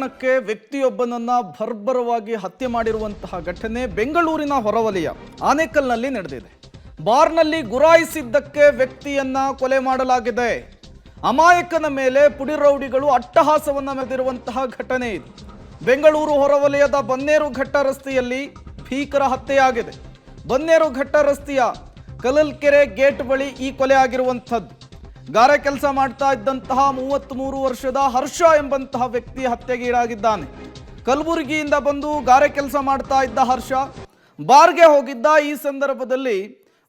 ಕಾರಣಕ್ಕೆ ವ್ಯಕ್ತಿಯೊಬ್ಬನನ್ನ ಬರ್ಬರವಾಗಿ ಹತ್ಯೆ ಮಾಡಿರುವಂತಹ ಘಟನೆ ಬೆಂಗಳೂರಿನ ಹೊರವಲಯ ಆನೇಕಲ್ನಲ್ಲಿ ನಡೆದಿದೆ. ಬಾರ್ನಲ್ಲಿ ಗುರಾಯಿಸಿದ್ದಕ್ಕೆ ವ್ಯಕ್ತಿಯನ್ನ ಕೊಲೆ ಮಾಡಲಾಗಿದೆ. ಅಮಾಯಕನ ಮೇಲೆ ಪುಡಿ ರೌಡಿಗಳು ಅಟ್ಟಹಾಸವನ್ನ ಮೆರೆದಿರುವಂತಹ ಘಟನೆ ಇದು. ಬೆಂಗಳೂರು ಹೊರವಲಯದ ಬನ್ನೇರುಘಟ್ಟ ರಸ್ತೆಯಲ್ಲಿ ಭೀಕರ ಹತ್ಯೆಯಾಗಿದೆ. ಬನ್ನೇರುಘಟ್ಟ ರಸ್ತೆಯ ಕಲಲ್ಕೆರೆ ಗೇಟ್ ಬಳಿ ಈ ಕೊಲೆ ಆಗಿರುವಂಥದ್ದು. ಗಾರೆ ಕೆಲಸ ಮಾಡ್ತಾ ಇದ್ದಂತಹ 33 ವರ್ಷದ ಹರ್ಷ ಎಂಬಂತಹ ವ್ಯಕ್ತಿ ಹತ್ಯೆಗೀಡಾಗಿದ್ದಾನೆ. ಕಲಬುರಗಿಯಿಂದ ಬಂದು ಗಾರೆ ಕೆಲಸ ಮಾಡ್ತಾ ಇದ್ದ ಹರ್ಷ ಬಾರ್ಗೆ ಹೋಗಿದ್ದ. ಈ ಸಂದರ್ಭದಲ್ಲಿ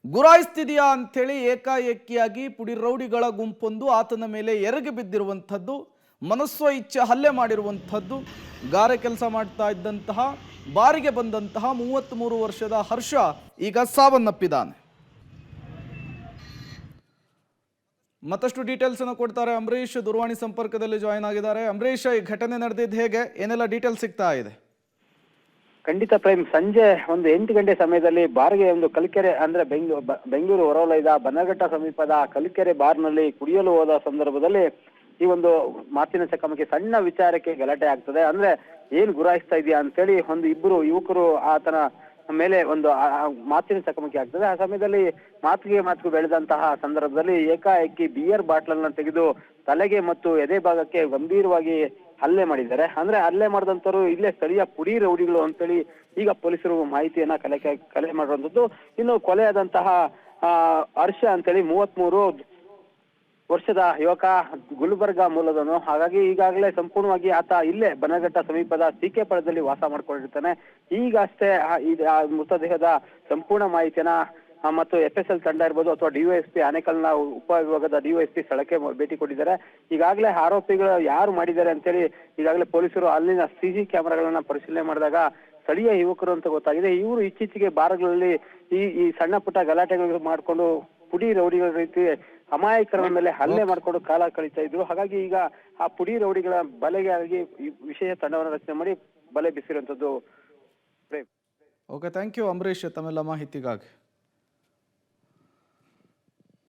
ಗುರಾಯಿಸ್ತಿದೆಯಾ ಅಂಥೇಳಿ ಏಕಾಏಕಿಯಾಗಿ ಪುಡಿ ರೌಡಿಗಳ ಗುಂಪೊಂದು ಆತನ ಮೇಲೆ ಎರಗಿ ಬಿದ್ದಿರುವಂಥದ್ದು, ಮನಸ್ಸೋ ಇಚ್ಛೆ ಹಲ್ಲೆ ಮಾಡಿರುವಂಥದ್ದು. ಗಾರೆ ಕೆಲಸ ಮಾಡ್ತಾ ಇದ್ದಂತಹ ಬಾರಿಗೆ ಬಂದಂತಹ 33 ವರ್ಷದ ಹರ್ಷ ಈಗ ಸಾವನ್ನಪ್ಪಿದ್ದಾನೆ. ಮತ್ತಷ್ಟು ಡೀಟೇಲ್ಸ್ ಅನ್ನು ಕೊಡ್ತಾರೆ ಅಂಬರೀಶ್, ದೂರವಾಣಿ ಸಂಪರ್ಕದಲ್ಲಿ ಜಾಯಿನ್ ಆಗಿದ್ದಾರೆ. ಅಂಬರೀಶ್, ಈ ಘಟನೆ ನಡೆದಿದ್ದು ಹೇಗೆ, ಏನೆಲ್ಲ ಡೀಟೇಲ್ಸ್ ಸಿಗ್ತಾ ಇದೆ? ಖಂಡಿತ ಪ್ರೈಮ್, ಸಂಜೆ ಒಂದು 8 ಗಂಟೆ ಸಮಯದಲ್ಲಿ ಬಾರ್ಗೆ ಒಂದು ಕಲಿಕೆರೆ ಅಂದ್ರೆ ಬೆಂಗಳೂರು ಹೊರವಲಯದ ಬನ್ನಘಟ್ಟ ಸಮೀಪದ ಕಲಿಕೆರೆ ಬಾರ್ನಲ್ಲಿ ಕುಡಿಯಲು ಹೋದ ಸಂದರ್ಭದಲ್ಲಿ ಈ ಒಂದು ಮಾತಿನ ಚಕಮಕಿ, ಸಣ್ಣ ವಿಚಾರಕ್ಕೆ ಗಲಾಟೆ ಆಗ್ತದೆ. ಅಂದ್ರೆ ಏನ್ ಗುರಾಯಿಸ್ತಾ ಇದೆಯಾ ಅಂತೇಳಿ ಇಬ್ಬರು ಯುವಕರು ಆತನ ಮೇಲೆ ಒಂದು ಮಾತಿನ ಚಕಮಕಿ ಆಗ್ತದೆ. ಆ ಸಮಯದಲ್ಲಿ ಮಾತಿಗೆ ಬೆಳೆದಂತಹ ಸಂದರ್ಭದಲ್ಲಿ ಏಕಾಏಕಿ ಬಿಯರ್ ಬಾಟ್ಲನ್ನ ತೆಗೆದು ತಲೆಗೆ ಮತ್ತು ಎದೆ ಭಾಗಕ್ಕೆ ಗಂಭೀರವಾಗಿ ಹಲ್ಲೆ ಮಾಡಿದ್ದಾರೆ. ಅಂದ್ರೆ ಹಲ್ಲೆ ಮಾಡಿದಂತರು ಇಲ್ಲೇ ಸ್ಥಳೀಯ ಪುಡಿ ರೌಡಿಗಳು ಅಂತೇಳಿ ಈಗ ಪೊಲೀಸರು ಮಾಹಿತಿಯನ್ನ ಕಲೆ ಮಾಡಿರುವಂತದ್ದು. ಇನ್ನು ಕೊಲೆಯಾದಂತಹ ಹರ್ಷ ಅಂತೇಳಿ 33 ವರ್ಷದ ಯುವಕ, ಗುಲ್ಬರ್ಗಾ ಮೂಲದವನು. ಹಾಗಾಗಿ ಈಗಾಗಲೇ ಸಂಪೂರ್ಣವಾಗಿ ಆತ ಇಲ್ಲೇ ಬನ್ನಘಟ್ಟ ಸಮೀಪದ ಸಿಕೆ ಪಾಳ್ಯದಲ್ಲಿ ವಾಸ ಮಾಡ್ಕೊಂಡಿರ್ತಾನೆ. ಈಗಷ್ಟೇ ಮೃತದೇಹದ ಸಂಪೂರ್ಣ ಮಾಹಿತಿಯನ್ನ ಮತ್ತು FSL ತಂಡ ಇರ್ಬೋದು ಅಥವಾ DYSP ಆನೇಕಲ್ನ ಉಪವಿಭಾಗದ DYSP ಸ್ಥಳಕ್ಕೆ ಭೇಟಿ ಕೊಟ್ಟಿದ್ದಾರೆ. ಈಗಾಗಲೇ ಆರೋಪಿಗಳು ಯಾರು ಮಾಡಿದ್ದಾರೆ ಅಂತೇಳಿ ಈಗಾಗಲೇ ಪೊಲೀಸರು ಅಲ್ಲಿನ CC ಕ್ಯಾಮೆರಾಗಳನ್ನ ಪರಿಶೀಲನೆ ಮಾಡಿದಾಗ ಸ್ಥಳೀಯ ಯುವಕರು ಅಂತ ಗೊತ್ತಾಗಿದೆ. ಇವರು ಇತ್ತೀಚೆಗೆ ಬಾರ್ಗಳಲ್ಲಿ ಈ ಸಣ್ಣ ಪುಟ್ಟ ಗಲಾಟೆಗಳು ಮಾಡ್ಕೊಂಡು ಪುಡಿ ರೌಡಿಗಳ ರೀತಿ ಅಮಾಯಕರ ಮೇಲೆ ಹಲ್ಲೆ ಮಾಡ್ಕೊಂಡು ಕಾಲ ಕಳೀತಾ ಇದ್ರು. ಹಾಗಾಗಿ ಈಗ ಆ ಪುಡಿ ರೌಡಿಗಳ ಬಲೆಗಾಗಿ ವಿಶೇಷ ತಂಡವನ್ನು ರಚನೆ ಮಾಡಿ ಬಲೆ ಬೀಸಿರುವಂತದ್ದು. ಓಕೆ, ಥ್ಯಾಂಕ್ ಯು ಅಂಬರೀಶ್ ತಮ್ಮೆಲ್ಲ ಮಾಹಿತಿಗಾಗಿ.